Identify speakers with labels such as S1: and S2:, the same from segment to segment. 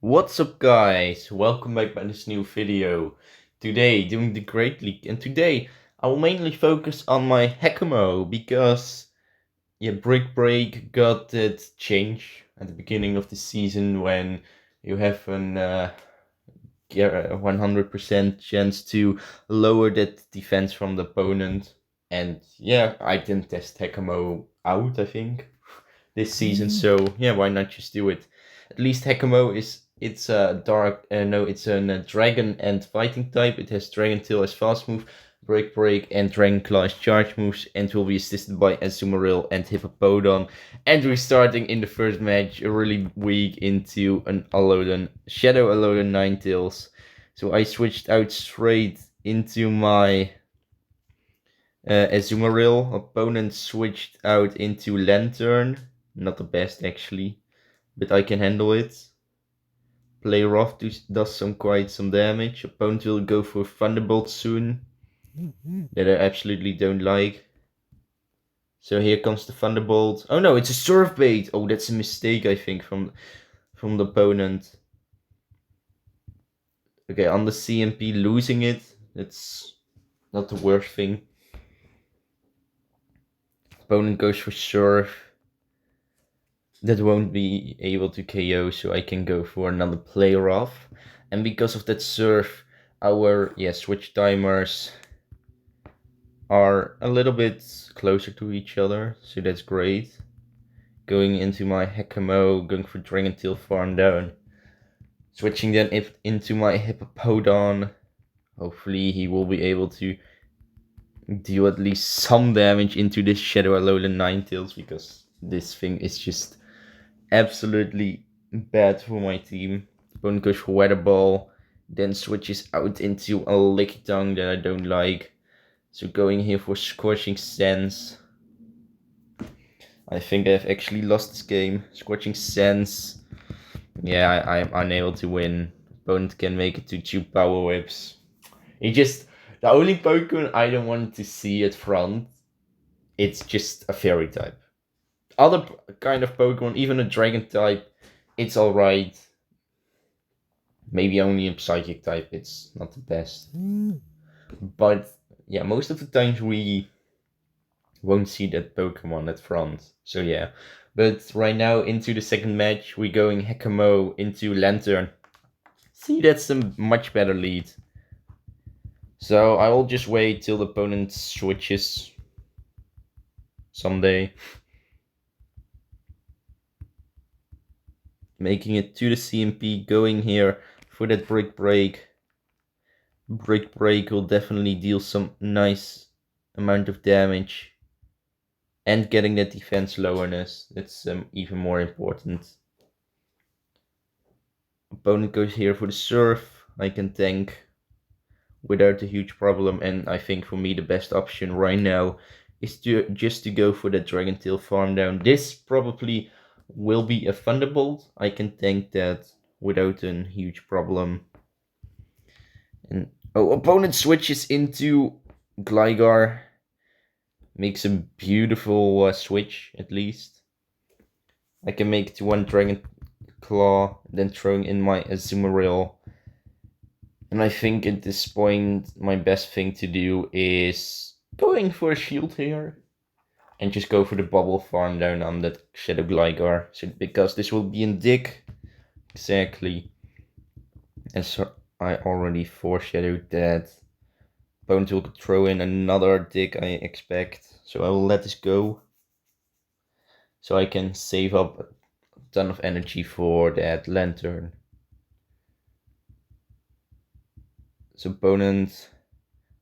S1: What's up, guys? Welcome back by this new video. Today doing the Great League, and today I will mainly focus on my Hakamo because Brick Break got that change at the beginning of the season when you have an 100% chance to lower that defense from the opponent. And I didn't test Hakamo out, I think, this season. So why not just do it? At least Hakamo it's a dark no, it's a dragon and fighting type. It has Dragon Tail as fast move, Break and Dragon Claw as charge moves, and will be assisted by Azumarril and Hippowdown. And we're starting in the first match really weak into an Allodan Shadow Allodan Ninetales. So I switched out straight into my Azumarril. Opponent switched out into Lantern. Not the best actually, but I can handle it. Play rough does quite some damage. Opponent will go for Thunderbolt soon. That I absolutely don't like. So here comes the Thunderbolt. Oh no, it's a Surf Bait. Oh, that's a mistake, I think, from the opponent. Okay, on the CMP losing it, it's not the worst thing. Opponent goes for Surf. That won't be able to KO, so I can go for another play rough. And because of that Surf, our switch timers are a little bit closer to each other, so that's great. Going into my Hakamo, going for Dragon Tail farm down. Switching then into my Hippowdown. Hopefully he will be able to deal at least some damage into this Shadow Alolan Ninetales, because this thing is just absolutely bad for my team. Opponent goes for Weather Ball, then switches out into a Lick Tongue that I don't like. So going here for Scorching Sands. I think I've actually lost this game. Scorching Sands. Yeah, I'm unable to win. Opponent can make it to 2 Power Whips. The only Pokemon I don't want to see at front, it's just a Fairy type. Other kind of Pokemon, even a Dragon type, it's alright. Maybe only a Psychic type, it's not the best. But yeah, most of the times we won't see that Pokemon at front. So yeah. But right now into the second match, we're going Hakamo into Lantern. See, that's a much better lead. So I will just wait till the opponent switches someday. Making it to the CMP, going here for that Brick Break. Brick Break will definitely deal some nice amount of damage. And getting that defense lowerness, that's even more important. Opponent goes here for the Surf. I can tank without a huge problem, and I think for me the best option right now is to go for the Dragon Tail farm down. This probably will be a Thunderbolt. I can tank that without a huge problem. And opponent switches into Gligar. Makes a beautiful switch, at least. I can make it to one Dragon Claw, then throwing in my Azumarril. And I think at this point, my best thing to do is going for a shield here. And just go for the bubble farm down on that Shadow Gligar. So, because this will be in Dick. Exactly. And so I already foreshadowed that. Opponent will throw in another Dick, I expect. So I will let this go. So I can save up a ton of energy for that Lantern. So opponent,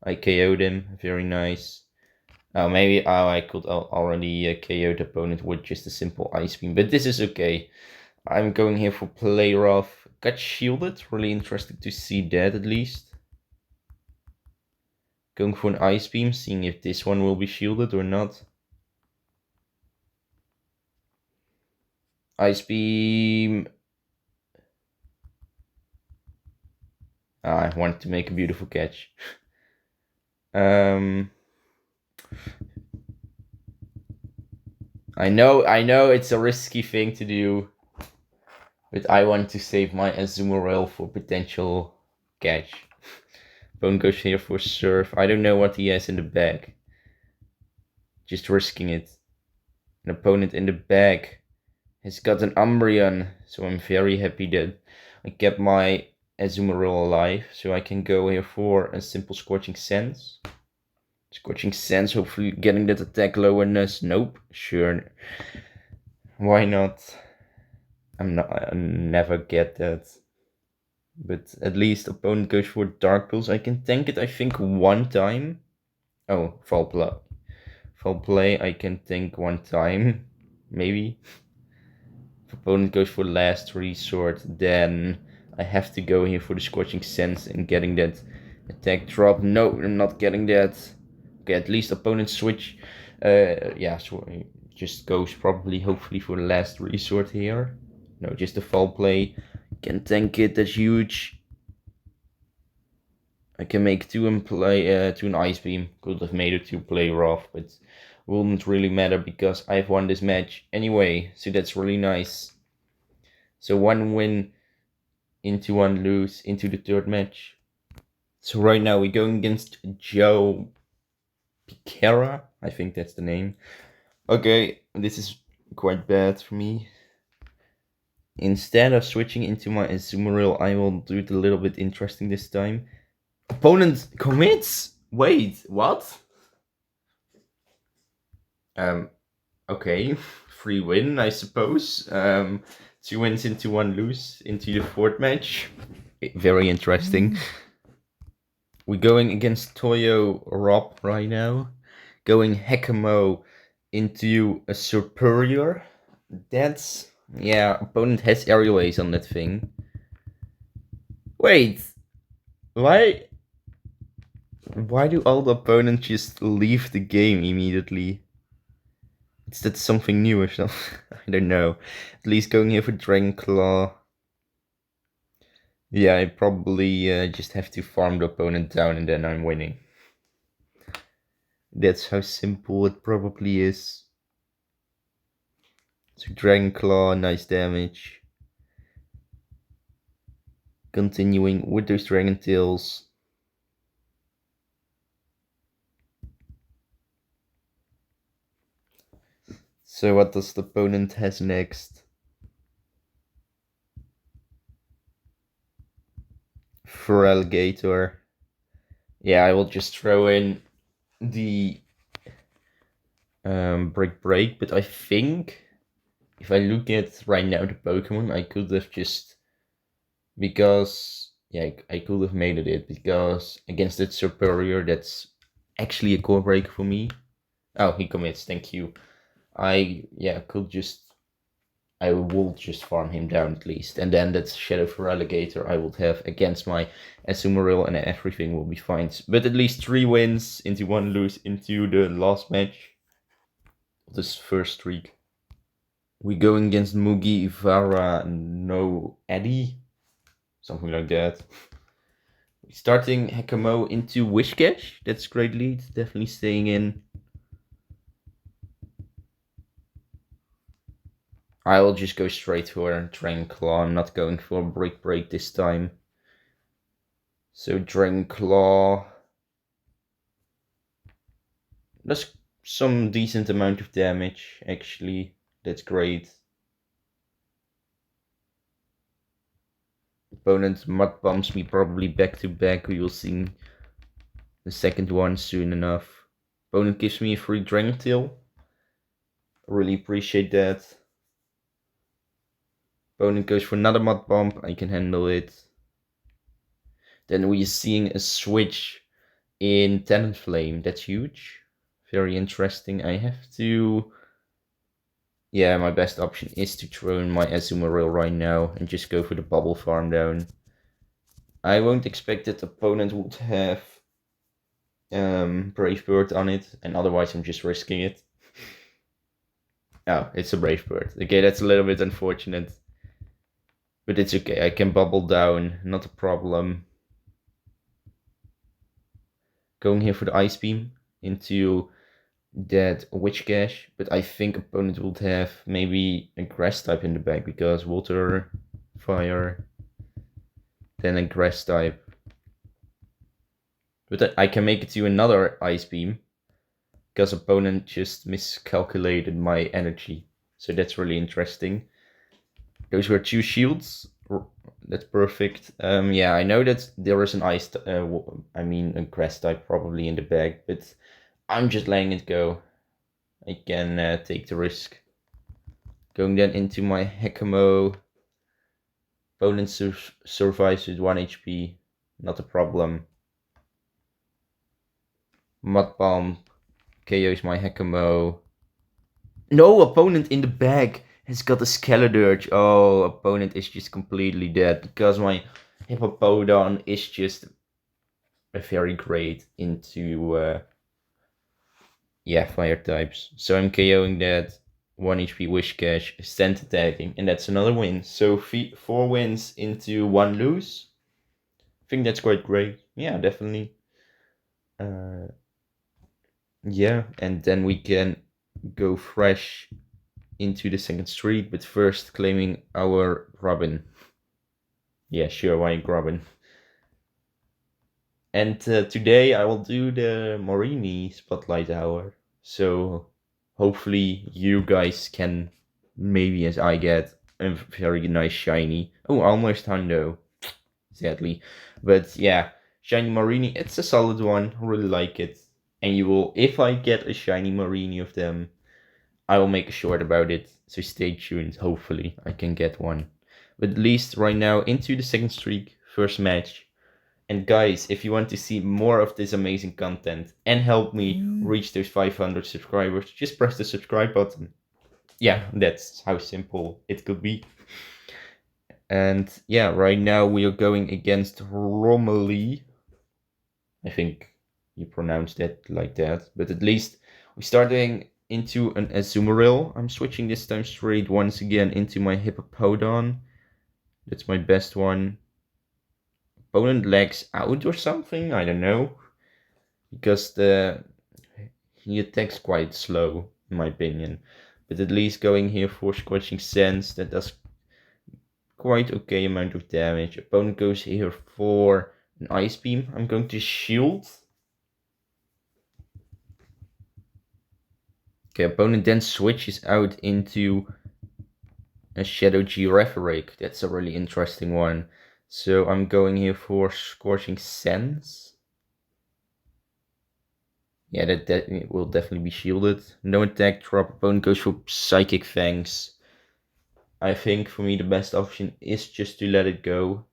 S1: I KO'd him, very nice. Maybe I could already KO the opponent with just a simple Ice Beam, but this is okay. I'm going here for Play Rough. Got shielded, really interesting to see that at least. Going for an Ice Beam, seeing if this one will be shielded or not. Ice Beam. I wanted to make a beautiful catch. I know it's a risky thing to do. But I want to save my Azumarril for potential catch. Opponent goes here for surf. I don't know what he has in the bag. Just risking it. An opponent in the bag has got an Umbreon, so I'm very happy that I kept my Azumarril alive, so I can go here for a simple Scorching Sands. Scorching Sands, hopefully getting that attack lowerness. Nope, sure. Why not? I never get that. But at least opponent goes for Dark Pulse. I can tank it, I think, one time. Oh, foul play. Foul play, I can tank one time. Maybe. If opponent goes for last resort, then I have to go here for the Scorching Sands and getting that attack drop. No, I'm not getting that. Okay, at least opponent switch. Yeah, so just goes probably, hopefully, for the last resort here. No, just a foul play. Can tank it, that's huge. I can make two and play to an Ice Beam. Could have made it to play rough, but wouldn't really matter because I've won this match anyway. So that's really nice. So one win into one lose into the third match. So right now we're going against Joe Piquera. I think that's the name. Okay, this is quite bad for me. Instead of switching into my Azumarril, I will do it a little bit interesting this time. Opponent commits? Wait, what? Okay, free win, I suppose. 2 wins into one lose into the fourth match. Very interesting. We're going against Toyo Rob right now. Going Hakamo into a Superior. That's... yeah, opponent has aerial ace on that thing. Wait, why do all the opponents just leave the game immediately? Is that something new or something? I don't know. At least going here for Dragon Claw. Yeah, I probably just have to farm the opponent down and then I'm winning. That's how simple it probably is. So Dragon Claw, nice damage. Continuing with those Dragon Tails. So what does the opponent has next? For Alligator. Yeah, I will just throw in the break, but I think if I look at right now the Pokemon, I could have just, because yeah, I could have made it because against that Superior, that's actually a core break for me. Oh, he commits, thank you. I will just farm him down at least, and then that Shadow for Alligator I would have against my Azumarril, and everything will be fine. But at least 3 wins into 1 lose into the last match. This first streak. We going against Mugi, Ivara, no Eddie, something like that. Starting Hakamo into Wishcash. That's great lead. Definitely staying in. I will just go straight for Dragon Claw. I'm not going for break this time. So Dragon Claw does some decent amount of damage, actually. That's great. Opponent mud bumps me probably back to back. We will see the second one soon enough. Opponent gives me a free Dragon Tail. Really appreciate that. Opponent goes for another mud bump. I can handle it. Then we're seeing a switch in Talonflame. That's huge. Very interesting. I have to... yeah, my best option is to throw in my Azumarril right now and just go for the bubble farm down. I won't expect that the opponent would have Brave Bird on it, and otherwise I'm just risking it. Oh, it's a Brave Bird. Okay, that's a little bit unfortunate. But it's okay, I can bubble down, not a problem. Going here for the Ice Beam into that Witchcash, but I think opponent would have maybe a Grass type in the back because water fire, then a grass type. But I can make it to another ice beam, because opponent just miscalculated my energy. So that's really interesting. Those were 2 shields. That's perfect. Yeah, I know that there is an ice, a grass type probably in the bag, but I'm just letting it go. I can take the risk. Going then into my Hakamo-o. Opponent survives with 1 HP. Not a problem. Mud Bomb KOs my Hakamo-o. No, opponent in the bag has got a Skeledirge. Oh, opponent is just completely dead because my Hippowdown is just a very great into fire types. So I'm KOing that. 1 HP Wish Cash, stand attacking, and that's another win. So 4 wins into 1 lose. I think that's quite great. Yeah, definitely. Yeah, and then we can go fresh into the second street, but first claiming our Robin. Yeah, sure, why Robin? And today I will do the Morini Spotlight Hour. So hopefully you guys can, maybe as I get, a very nice shiny. Oh, almost Hundo, sadly. But yeah, shiny Morini, it's a solid one. Really like it. And you will, if I get a shiny Morini of them, I will make a short about it. So stay tuned. Hopefully I can get one. But at least right now into the second streak, first match. And guys, if you want to see more of this amazing content and help me reach those 500 subscribers, just press the subscribe button. Yeah, that's how simple it could be. And yeah, right now we are going against Romilly. I think you pronounced it like that. But at least we're starting into an Azumarril. I'm switching this time straight once again into my Hippowdown. That's my best one. Opponent lags out or something, I don't know. Because he attacks quite slow, in my opinion. But at least going here for Scorching Sands, that does quite okay amount of damage. Opponent goes here for an Ice Beam. I'm going to shield. Okay, opponent then switches out into a Shadow Giraffe. That's a really interesting one. So I'm going here for Scorching Sands. Yeah, that will definitely be shielded. No attack drop. Opponent goes for Psychic Fangs. I think for me the best option is just to let it go.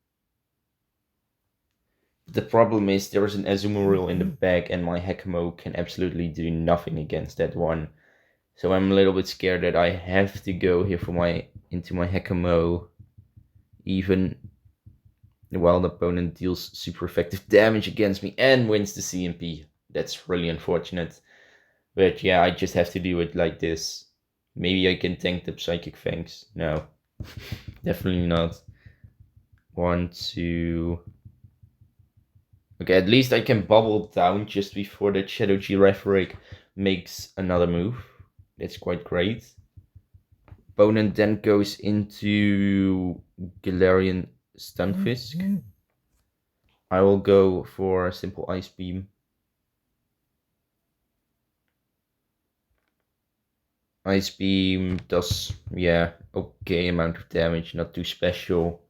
S1: The problem is there is an Azumarril in the back and my Hakamo can absolutely do nothing against that one. So I'm a little bit scared that I have to go here for into my Hakamo, even while the opponent deals super effective damage against me and wins the CMP. That's really unfortunate. But yeah, I just have to do it like this. Maybe I can tank the Psychic Fangs. No, definitely not. 1, 2. Okay, at least I can bubble down just before that Shadow Giraffe makes another move. That's quite great. Opponent then goes into Galarian Stunfisk. I will go for a simple Ice Beam. Ice Beam does, okay amount of damage, not too special.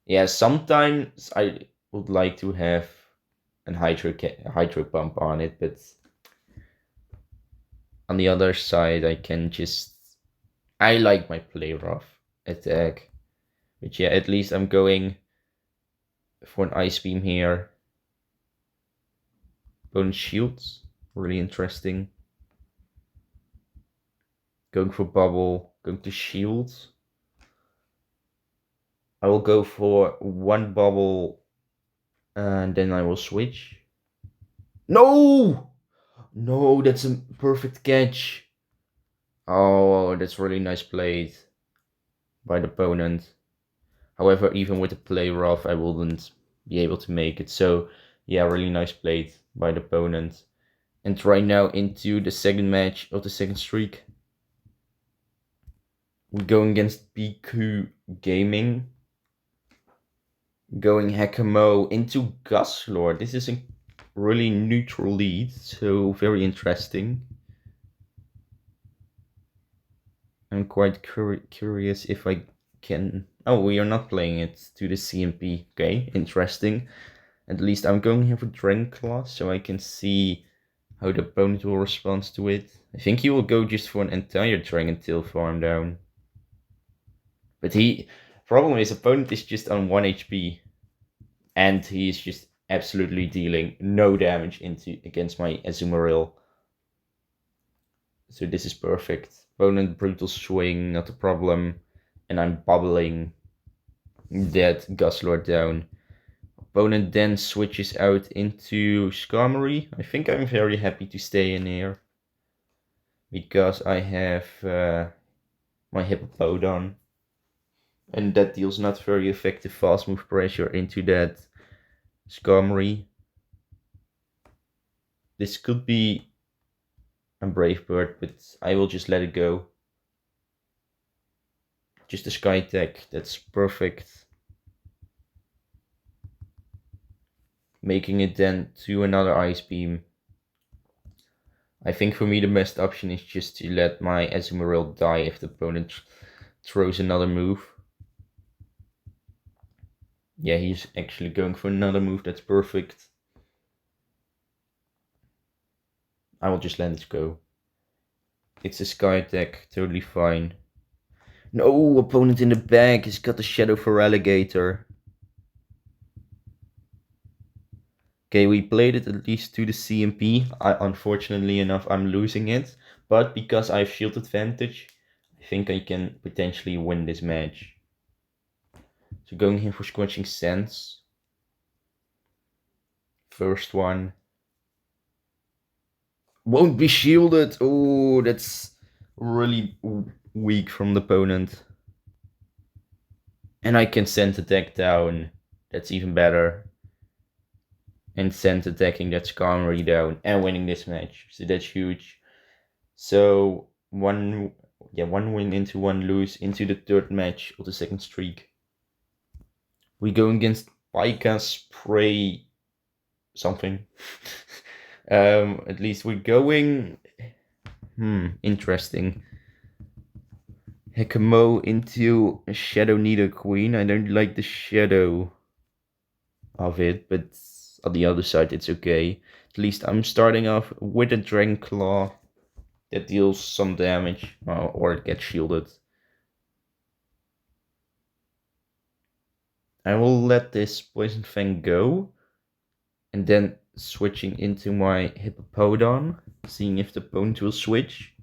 S1: Yeah, sometimes I would like to have an Hydro Pump on it, but on the other side, I like my play rough attack. But yeah, at least I'm going for an Ice Beam here. Bone Shields, really interesting. Going for Bubble, going to Shield. I will go for 1 Bubble and then I will switch. No! No, that's a perfect catch. Oh, that's really nice played by the opponent. However, even with the play rough, I wouldn't be able to make it. So, yeah, really nice played by the opponent. And right now into the second match of the second streak. We're going against BQ Gaming. Going Hakamo into Guslord. This is a really neutral lead, so very interesting. I'm quite curious if I can... Oh, we are not playing it to the CMP. Okay, interesting. At least I'm going here for Dragon Claw, so I can see how the opponent will respond to it. I think he will go just for an entire Dragon Tail farm down. But problem is, opponent is just on 1 HP. And he is just absolutely dealing no damage against my Azumarril. So this is perfect. Opponent brutal swing, not a problem. And I'm bubbling that Guslord down. Opponent then switches out into Skarmory. I think I'm very happy to stay in here. Because I have my Hippowdown. And that deals not very effective fast move pressure into that Skarmory. This could be a Brave Bird, but I will just let it go. Just a Sky Tech, that's perfect. Making it then to another Ice Beam. I think for me the best option is just to let my Azumarril die if the opponent throws another move. Yeah, he's actually going for another move, that's perfect. I will just let it go. It's a Sky Tech, totally fine. No, opponent in the back has got the Shadow for Alligator. Okay, we played it at least to the CMP. Unfortunately enough, I'm losing it. But because I have shield advantage, I think I can potentially win this match. So going here for Scorching Sands. First one. Won't be shielded. Oh, that's really weak from the opponent. And I can send attack down. That's even better. And send attacking that Skarmory down and winning this match. So that's huge. So one win into one lose into the third match of the second streak. We go against Pika Spray something. At least we're going. Interesting. Hakamo-o into a Shadow Nidoqueen. I don't like the shadow of it, but on the other side it's okay. At least I'm starting off with a Dragon Claw that deals some damage, or it gets shielded. I will let this Poison Fang go, and then switching into my Hippowdown, seeing if the opponent will switch.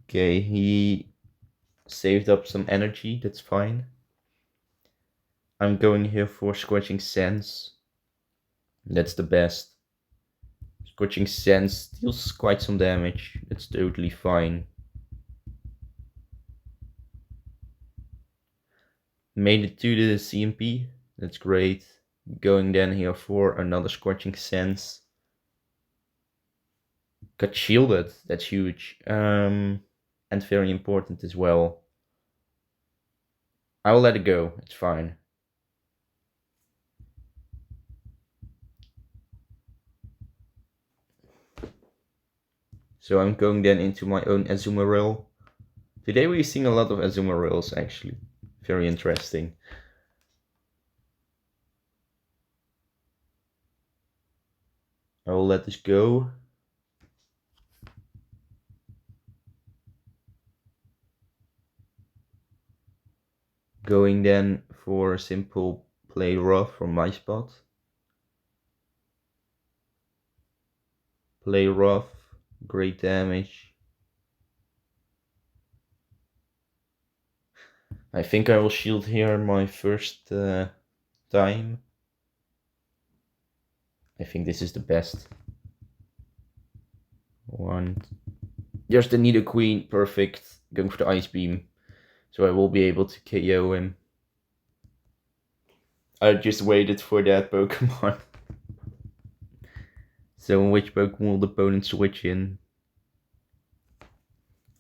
S1: Okay, he saved up some energy, that's fine. I'm going here for Scorching Sands. That's the best. Scorching Sands deals quite some damage, that's totally fine. Made it to the CMP, that's great. Going then here for another Scorching Sands. Got shielded, that's huge. And very important as well. I will let it go, it's fine. So I'm going then into my own Azumarril. Today we're seeing a lot of Azumarrils actually. Very interesting. I will let this go. Going then for a simple play rough from my spot. Play rough, great damage. I think I will shield here my first time. I think this is the best. One. There's the Nidoqueen, perfect. Going for the Ice Beam. So I will be able to KO him. I just waited for that Pokemon. So which Pokemon will the opponent switch in?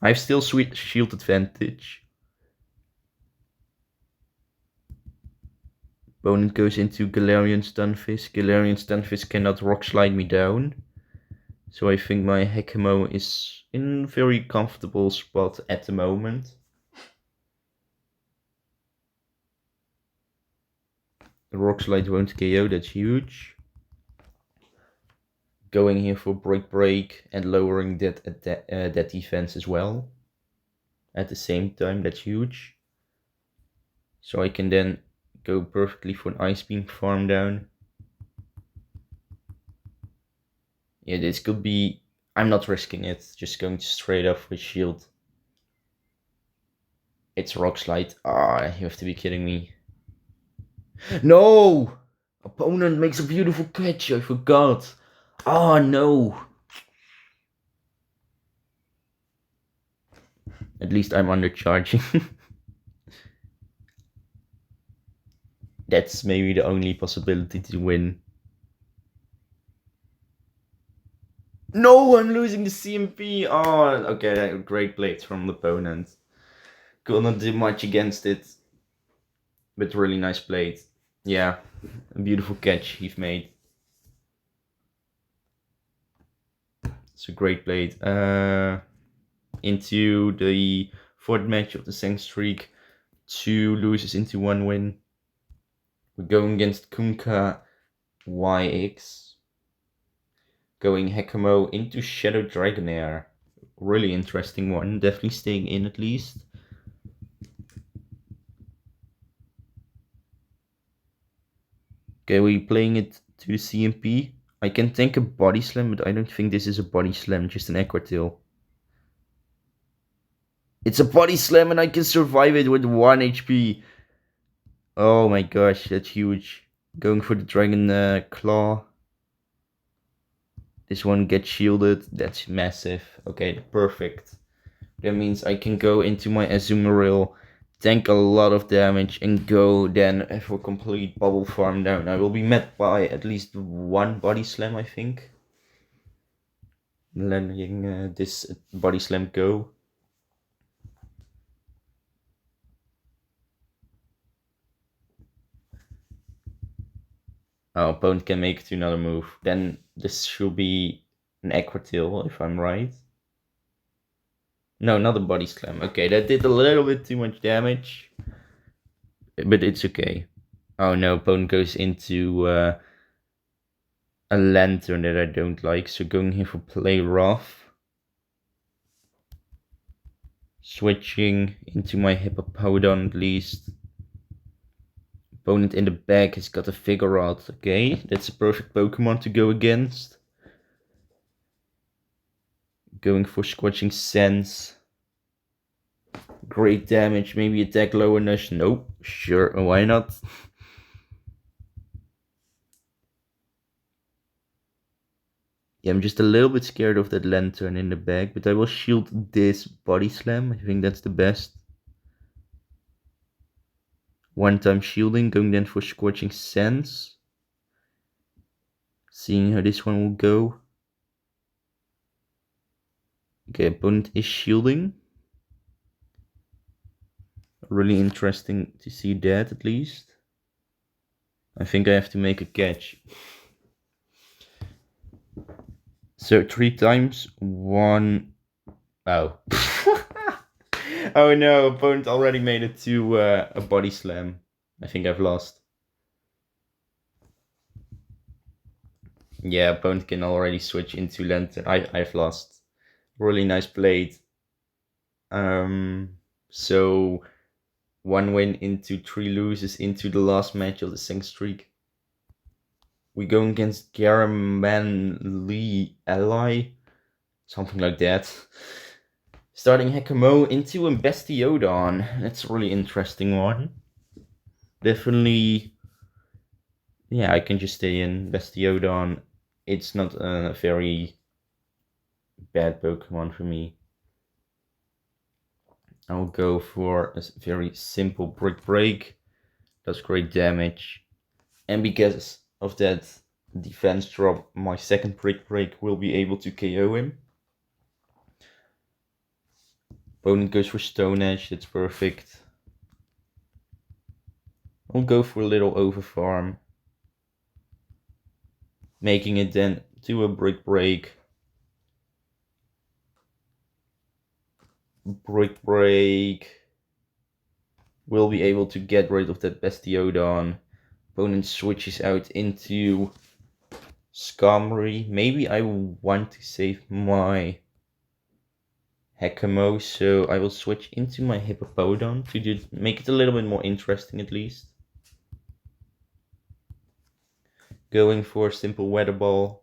S1: I have still sweet shield advantage. Opponent goes into Galarian Stunfisk. Galarian Stunfisk cannot rock slide me down. So I think my Hakamo is in a very comfortable spot at the moment. The rock slide won't KO, that's huge. Going here for break and lowering that defense as well. At the same time, that's huge. So I can then go perfectly for an Ice Beam farm down. Yeah, this could be... I'm not risking it, just going straight up with shield. It's Rock Slide. Ah, you have to be kidding me. No! Opponent makes a beautiful catch, I forgot. Oh no! At least I'm undercharging. That's maybe the only possibility to win. No, I'm losing the CMP. Oh, okay, great plays from the opponent. Could not do much against it, but really nice play. Yeah, a beautiful catch he's made. It's a great play. Into the fourth match of the Sang streak, 2 loses into 1 win. We're going against Kunkka YX. Going Hakamo into Shadow Dragonair. Really interesting one. Definitely staying in at least. Okay, we're playing it to the CMP. I can tank a Body Slam, but I don't think this is a Body Slam, just an Aqua Tail. It's a Body Slam and I can survive it with 1 HP. Oh my gosh, that's huge. Going for the Dragon Claw. This one gets shielded. That's massive. Okay, perfect. That means I can go into my Azumarril, tank a lot of damage, and go then for complete bubble farm down. I will be met by at least 1 Body Slam, I think. Letting this Body Slam go. Oh, opponent can make it to another move. Then this should be an Aqua Tail, if I'm right. No, not a Body Slam. Okay, that did a little bit too much damage. But it's okay. Oh no, opponent goes into a Lantern that I don't like. So going here for Play Rough. Switching into my Hippowdown at least. Opponent in the back has got a Vigoroth. Okay, that's a perfect Pokemon to go against. Going for Scorching Sense. Great damage, maybe attack lowerness. Nope, sure, why not? Yeah, I'm just a little bit scared of that Lantern in the back, but I will shield this Body Slam. I think that's the best. 1-time shielding, going then for Scorching Sense. Seeing how this one will go. Okay, opponent is shielding. Really interesting to see that at least. I think I have to make a catch. So 3 times, 1... Oh. Oh no, opponent already made it to a Body Slam. I think I've lost. Yeah, opponent can already switch into Lantern. I've lost. Really nice play. So 1 win into 3 loses into the last match of the Sang streak. We go against Garaman Lee Ally. Something like that. Starting Hakamo-o into a Hippowdown. That's a really interesting one. Definitely, yeah, I can just stay in Hippowdown. It's not a very bad Pokemon for me. I'll go for a very simple Brick Break. Does great damage. And because of that defense drop, my second Brick Break will be able to KO him. Opponent goes for Stone Edge, that's perfect. I'll go for a little overfarm, making it then to a brick break. Brick break. Will be able to get rid of that Bastiodon. Opponent switches out into Skarmory. Maybe I want to save my Hakamo, so I will switch into my Hippowdown to make it a little bit more interesting at least. Going for a simple Weather Ball.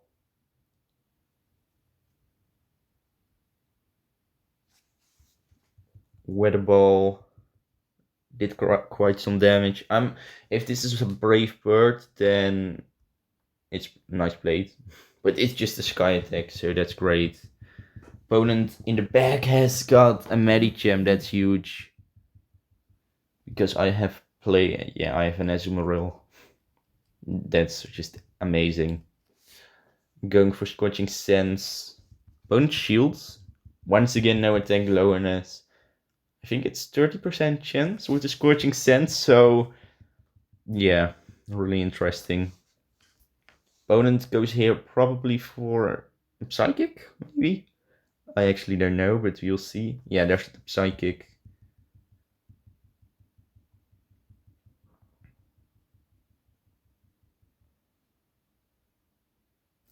S1: Weather Ball did quite some damage. If this is a Brave Bird, then it's nice played. But it's just a Sky Attack, so that's great. Opponent in the back has got a Medicham, that's huge. Because I have I have an Azumarril. That's just amazing. Going for Scorching Sands. Opponent shields. Once again, no attack lowerness. I think it's 30% chance with the Scorching Sands, so yeah, really interesting. Opponent goes here probably for Psychic, maybe? I actually don't know, but we'll see. Yeah, there's the Psychic.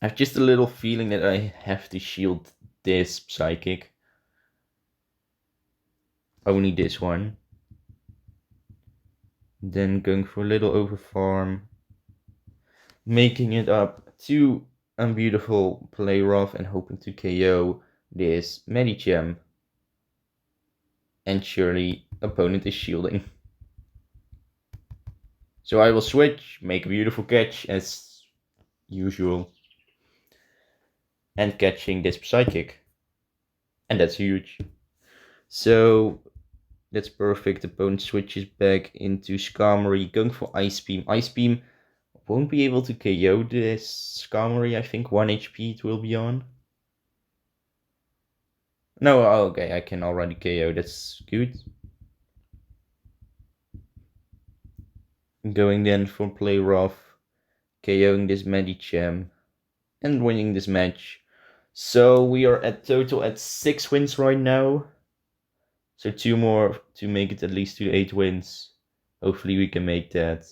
S1: I have just a little feeling that I have to shield this Psychic. Only this one. Then going for a little overfarm. Making it up to a beautiful play rough and hoping to KO this Medicham. And surely opponent is shielding. So I will switch, make a beautiful catch as usual. And catching this Psychic. And that's huge. So that's perfect. Opponent switches back into Skarmory, going for Ice Beam. Ice Beam won't be able to KO this Skarmory, I think 1 HP it will be on. No, okay, I can already KO, that's good. Going then for play rough, KOing this Medicham, and winning this match. So we are at total at 6 wins right now. So 2 more to make it at least to 8 wins. Hopefully we can make that.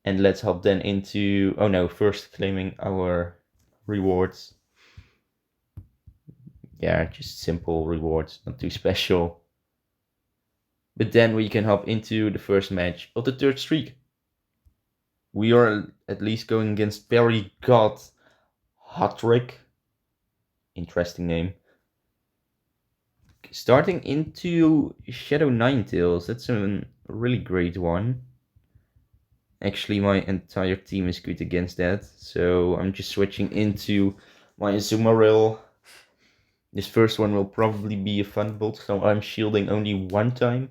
S1: And let's hop then into, oh no, first claiming our rewards. Yeah, just simple rewards, not too special. But then we can hop into the first match of the third streak. We are at least going against Perry God Hatrick. Interesting name. Starting into Shadow Ninetales, that's a really great one. Actually, my entire team is good against that, so I'm just switching into my Azumarril. This first one will probably be a Thunderbolt, so I'm shielding only one time.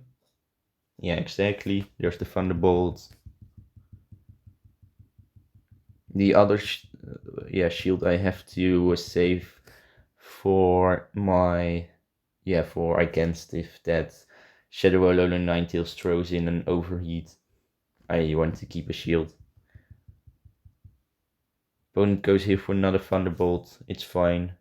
S1: Yeah, exactly. There's the Thunderbolt. The other shield I have to save for my for against if that Shadow Alolan Ninetales throws in an overheat. I want to keep a shield. Opponent goes here for another Thunderbolt. It's fine.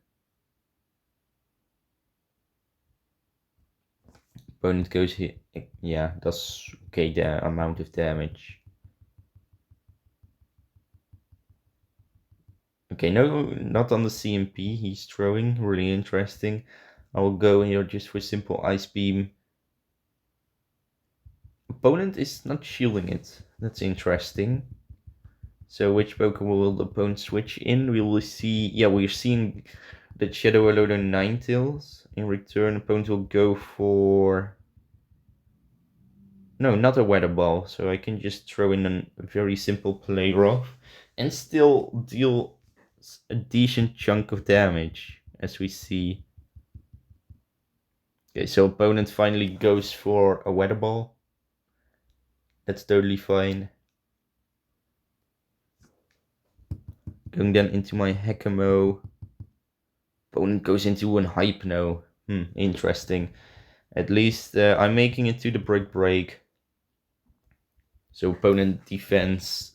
S1: Opponent goes here. Yeah, that's okay. The amount of damage. Okay, no, not on the CMP. He's throwing. Really interesting. I will go here just for simple Ice Beam. Opponent is not shielding it. That's interesting. So which Pokemon will the opponent switch in? We will see. Yeah, we're seeing the Shadow Alolan Ninetales. In return, opponent will go for. No, not a Weather Ball. So I can just throw in a very simple play rough and still deal a decent chunk of damage, as we see. Okay, so opponent finally goes for a Weather Ball. That's totally fine. Going then into my Hakamo-o. Opponent goes into an Hypno. Interesting. At least I'm making it to the break. So opponent defense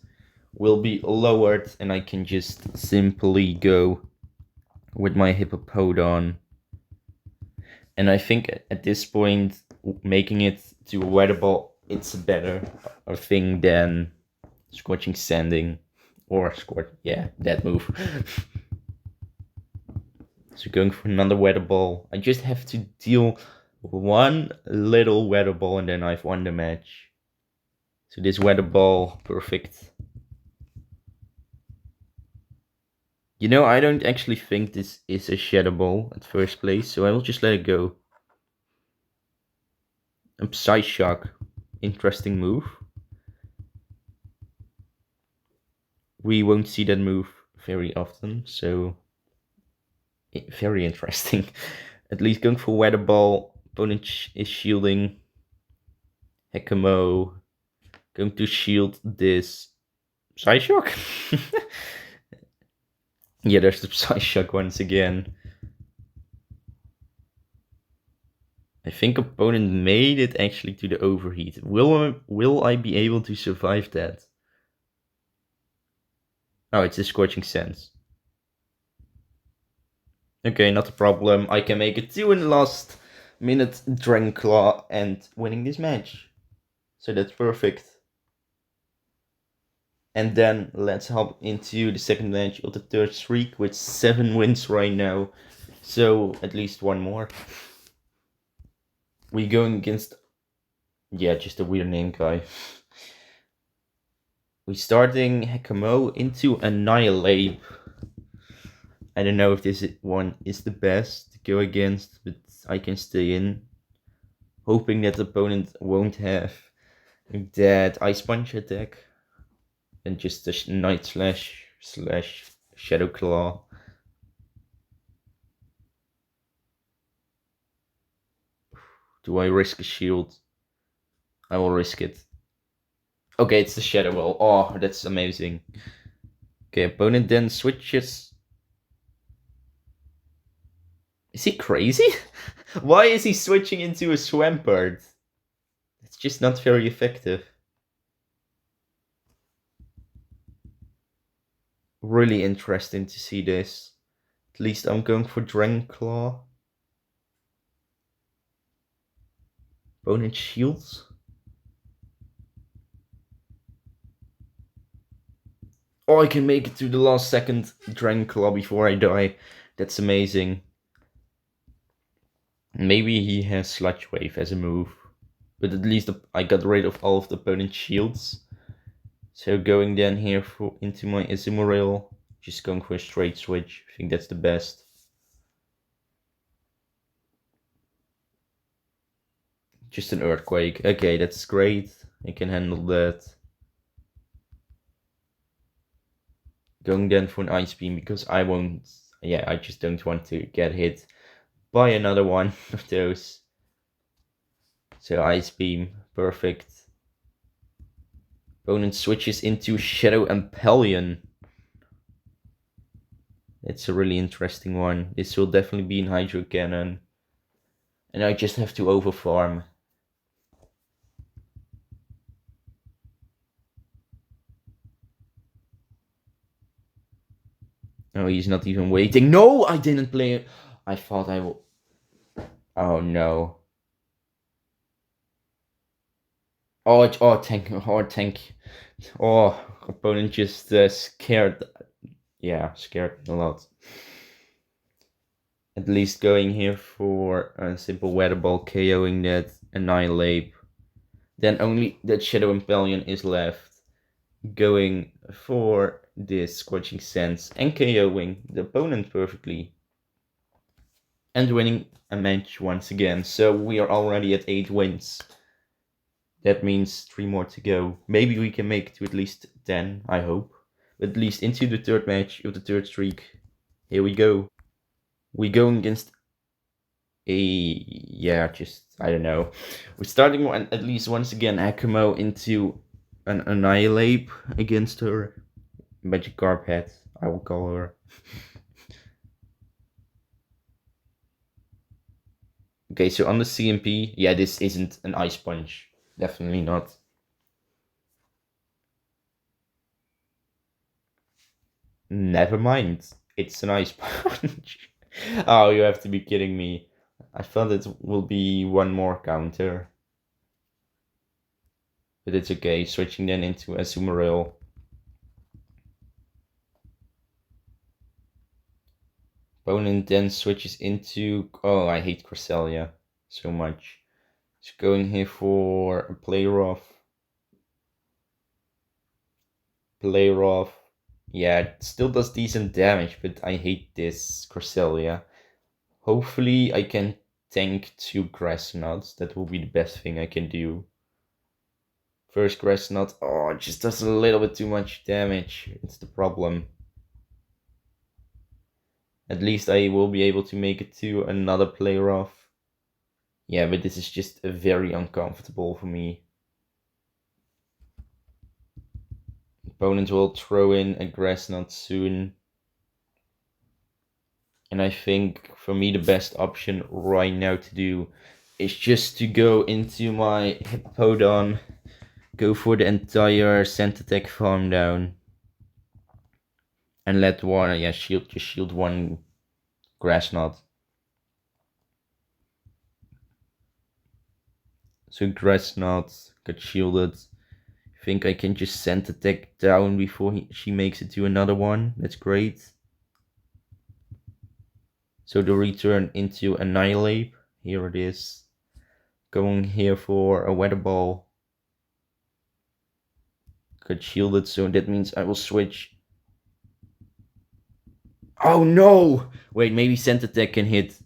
S1: will be lowered and I can just simply go with my Hippowdown. And I think at this point, making it to a weatherable, it's a better thing than Scorching Sanding or yeah, that move. So going for another weather ball. I just have to deal one little weather ball and then I've won the match. So this weather ball, perfect. You know, I don't actually think this is a shadow ball at first place, so I will just let it go. A Psyshock, interesting move. We won't see that move very often, so very interesting. At least going for weather ball, opponent is shielding. Hakamo-o, going to shield this Psyshock. Yeah, there's the Psyshock once again. I think opponent made it actually to the overheat. Will I be able to survive that? Oh, it's a Scorching Sands. Okay, not a problem. I can make it 2 in the last minute Dragon Claw and winning this match. So that's perfect. And then let's hop into the second match of the third streak with 7 wins right now. So at least one more. We going against, yeah, just a weird name guy. We starting Hakamo-o into Annihilate. I don't know if this one is the best to go against, but I can stay in. Hoping that the opponent won't have that Ice Punch attack. And just a Night Slash / Shadow Claw. Do I risk a shield? I will risk it. Okay, it's the Shadow Ball. Oh, that's amazing. Okay, opponent then switches. Is he crazy? Why is he switching into a Swampert? It's just not very effective. Really interesting to see this. At least I'm going for Dragon Claw. Opponent shields. Oh, I can make it to the last second Dragon Claw before I die. That's amazing. Maybe he has Sludge Wave as a move. But at least I got rid of all of the opponent's shields. So going then here into my Azumarril. Just going for a straight switch. I think that's the best. Just an Earthquake. Okay, that's great. I can handle that. Going then for an Ice Beam because I won't... Yeah, I just don't want to get hit by another one of those. So Ice Beam, perfect. Opponent switches into Shadow Empellion. It's a really interesting one. This will definitely be in Hydro Cannon. And I just have to overfarm. No, he's not even waiting. No, I didn't play it. I thought I will. Oh no. Oh, tank. Oh, tank. Oh, opponent just scared. Yeah, scared a lot. At least going here for a simple weather ball, KOing that Annihilate. Then only that Shadow Empellion is left. Going for this Scorching Sands and KOing the opponent perfectly. And winning a match once again. So we are already at 8 wins. That means 3 more to go. Maybe we can make it to at least 10, I hope. But at least into the third match of the third streak. Here we go. We going against yeah, just, I don't know. We're starting at least once again Hakamo into an Annihilate against her. Magic Carpet, I will call her. Okay, so on the CMP, yeah, this isn't an Ice Punch. Definitely not. Never mind. It's an Ice Punch. Oh, you have to be kidding me. I thought it will be one more counter. But it's okay. Switching then into Azumarril. Opponent then switches into... Oh, I hate Cresselia so much. It's going here for a play rough. Play rough. Yeah, it still does decent damage, but I hate this Cresselia. Hopefully I can tank 2 Grass Nuts. That will be the best thing I can do. First Grass Nut. Oh, it just does a little bit too much damage. It's the problem. At least I will be able to make it to another play rough. Yeah, but this is just very uncomfortable for me. Opponent will throw in a Grass Nut soon. And I think for me the best option right now to do is just to go into my Hippowdown, go for the entire Scent Attack farm down, and let one, yeah, shield one Grass Knot. So Grass Knot got shielded. I think I can just Scent Attack down before she makes it to another one. That's great. So the return into Annihilate. Here it is. Going here for a Weather Ball. Got shielded, so that means I will switch. Oh no! Wait, maybe Scent Attack can hit.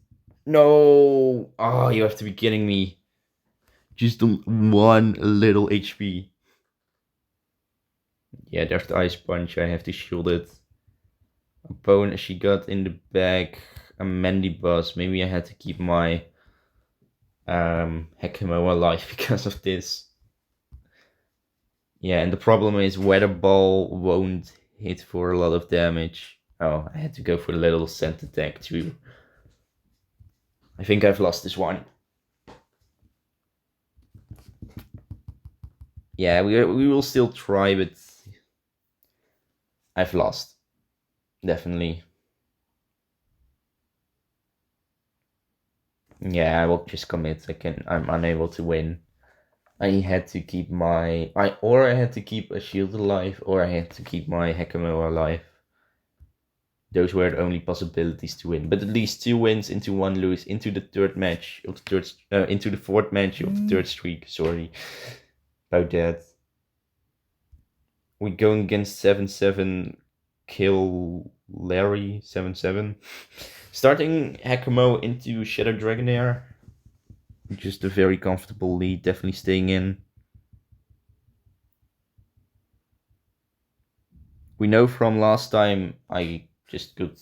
S1: No! Oh, you have to be kidding me. Just on one little HP. Yeah, there's the Ice Punch. I have to shield it. Opponent, she got in the back a Mandibuzz. Maybe I had to keep my Hakamo alive because of this. Yeah, and the problem is Weather Ball won't hit for a lot of damage. Oh, I had to go for the little Scent Attack too. I think I've lost this one. Yeah, we will still try, but I've lost. Definitely. Yeah, I will just commit. I'm unable to win. I had to keep I had to keep a shield alive, or I had to keep my Hakamo alive. Those were the only possibilities to win. But at least 2 wins into 1 lose into the third match of the third into the 4th match of the 3rd streak. Sorry about that. We're going against 7-7 kill Larry 7-7. Starting Hakamo into Shadow Dragonair. Just a very comfortable lead, definitely staying in. We know from last time I just could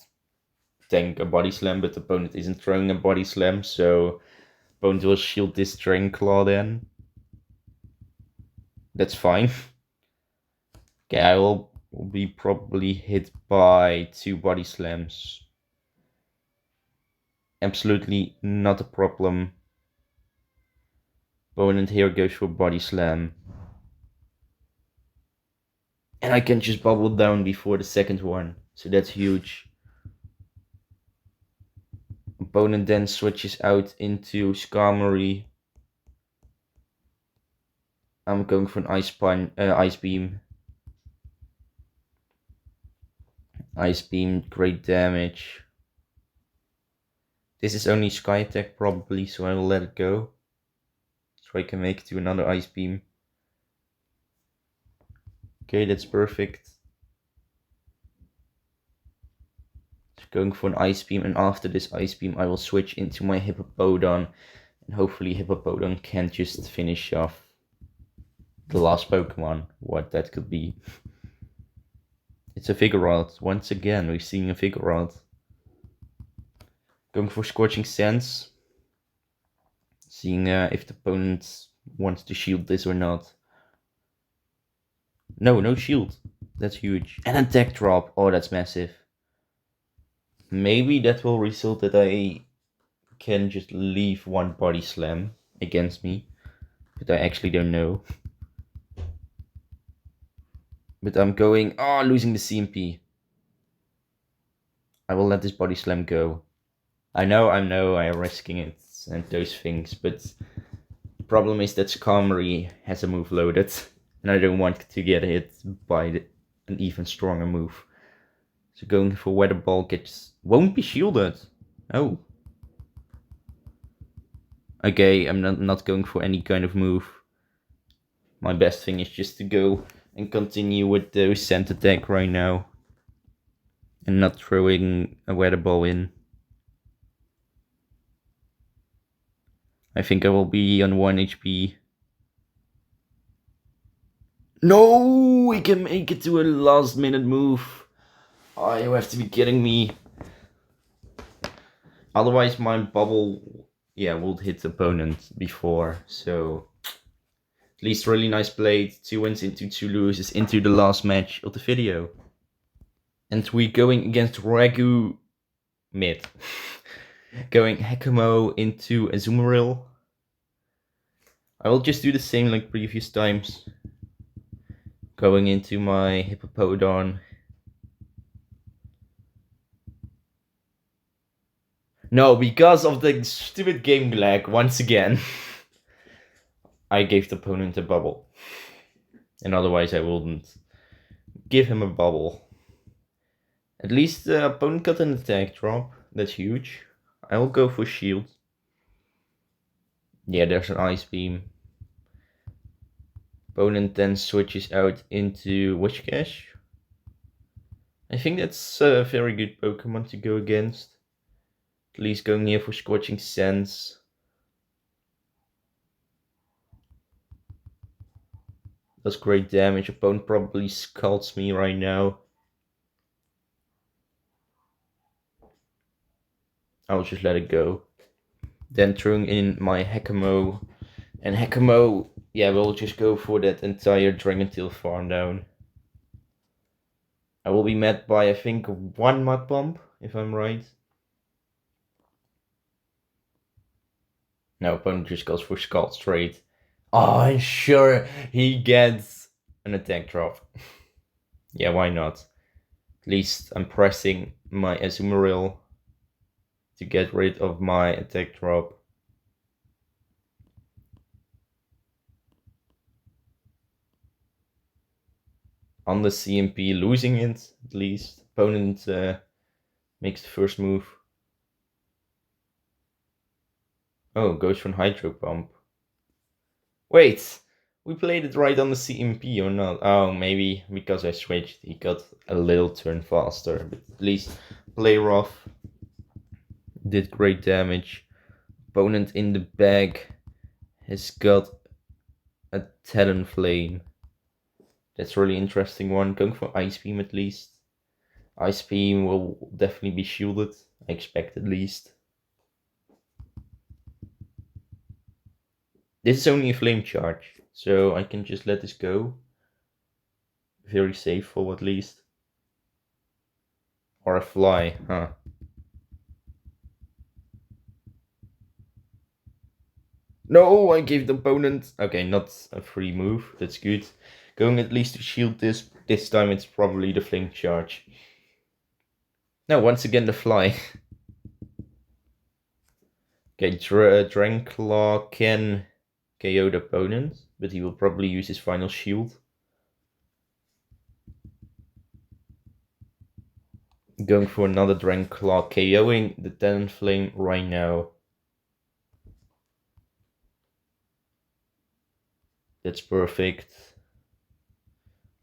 S1: tank a body slam, but the opponent isn't throwing a body slam, so opponent will shield this Dragon Claw then. That's fine. Okay, I will be probably hit by 2 body slams. Absolutely not a problem. Opponent here goes for body slam. And I can just bubble down before the second one, so that's huge. Opponent then switches out into Skarmory. I'm going for an Ice Beam. Ice Beam, great damage. This is only Sky Attack probably, so I will let it go. So I can make it to another Ice Beam. Okay, that's perfect. So going for an Ice Beam, and after this Ice Beam I will switch into my Hippowdown. And hopefully Hippowdown can just finish off the last Pokemon, what that could be. It's a Vigoroth. Once again, we're seeing a Vigoroth. Going for Scorching Sands. Seeing if the opponent wants to shield this or not. No shield. That's huge. And a deck drop. Oh, that's massive. Maybe that will result that I can just leave one body slam against me, but I actually don't know. But I'm going, losing the CMP. I will let this body slam go. I know, I'm risking it and those things, but the problem is that Skarmory has a move loaded, and I don't want to get hit by an even stronger move. So going for Weather Ball won't be shielded. Oh. Okay, I'm not going for any kind of move. My best thing is just to go and continue with the Scent Attack right now. And not throwing a Weather Ball in. I think I will be on 1 HP. No, we can make it to a last minute move. Oh, you have to be kidding me. Otherwise my bubble, would hit the opponent before. So at least really nice play. 2 wins into 2 loses into the last match of the video. And we're going against Ragu mid. Going Hakamo-o into Azumarril. I will just do the same like previous times. Going into my Hippowdown. No, because of the stupid game lag once again. I gave the opponent a bubble. And otherwise I wouldn't give him a bubble. At least the opponent got an attack drop. That's huge. I will go for shield. Yeah, there's an Ice Beam. Opponent then switches out into Whiscash. I think that's a very good Pokemon to go against. At least going here for Scorching Sands. Does great damage. Opponent probably scalds me right now. I'll just let it go. Then throwing in my Hakamo-o. And Hakamo-o, we'll just go for that entire Dragon Tail farm down. I will be met by, I think, 1 Mud Bomb, if I'm right. No, opponent just goes for Scald straight. Oh, and sure, he gets an attack drop. Yeah, why not? At least I'm pressing my Azumarril to get rid of my attack drop. On the CMP, losing it at least. Opponent makes the first move. Oh, goes for an Hydro Pump. Wait, we played it right on the CMP or not? Oh, maybe because I switched, he got a little turn faster. But at least play rough. Did great damage. Opponent in the bag has got a Talonflame. That's a really interesting one. Going for Ice Beam at least. Ice Beam will definitely be shielded, I expect at least. This is only a Flame Charge, so I can just let this go. Very safe for at least. Or a Fly, huh? No, I gave the opponent... Okay, not a free move, that's good. Going at least to shield this. This time it's probably the Flame Charge. No, once again the Fly. Okay, Dranclaw can KO the opponent, but he will probably use his final shield. Going for another Dranclaw, KOing the Talonflame right now. That's perfect.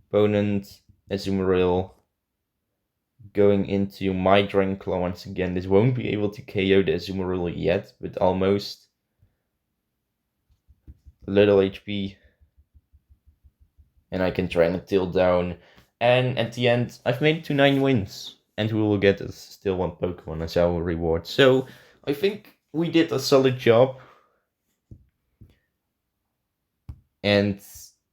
S1: Opponent, Azumarril. Going into my Dranclaw once again. This won't be able to KO the Azumarril yet, but almost. A little HP. And I can Dragon Tail down. And at the end, I've made it to 9 wins. And we will get still 1 Pokemon as our reward. So, I think we did a solid job. And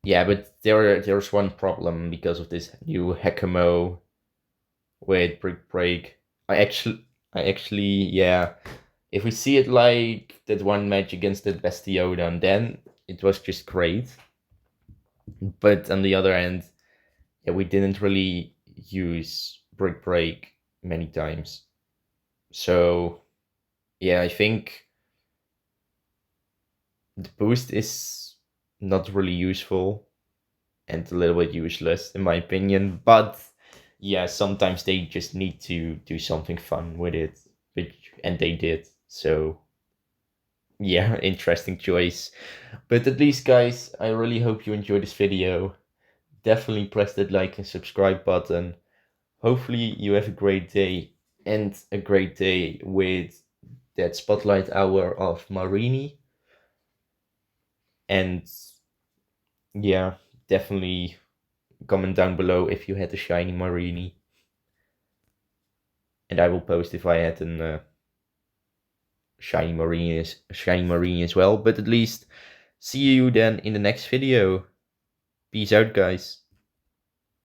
S1: yeah, but there's one problem because of this new Hakamo-o with Brick Break. I actually, If we see it like that one match against the Bestiodan, then it was just great. But on the other hand, yeah, we didn't really use Brick Break many times. So yeah, I think the boost is not really useful and a little bit useless in my opinion. But yeah, sometimes they just need to do something fun with it, and they did. So yeah, interesting choice. But at least, guys, I really hope you enjoyed this video. Definitely press that like and subscribe button. Hopefully you have a great day, and a great day with that spotlight hour of Marini. And yeah, definitely comment down below if you had a shiny Marini. And I will post if I had an shiny Marini as well. But at least see you then in the next video. Peace out, guys.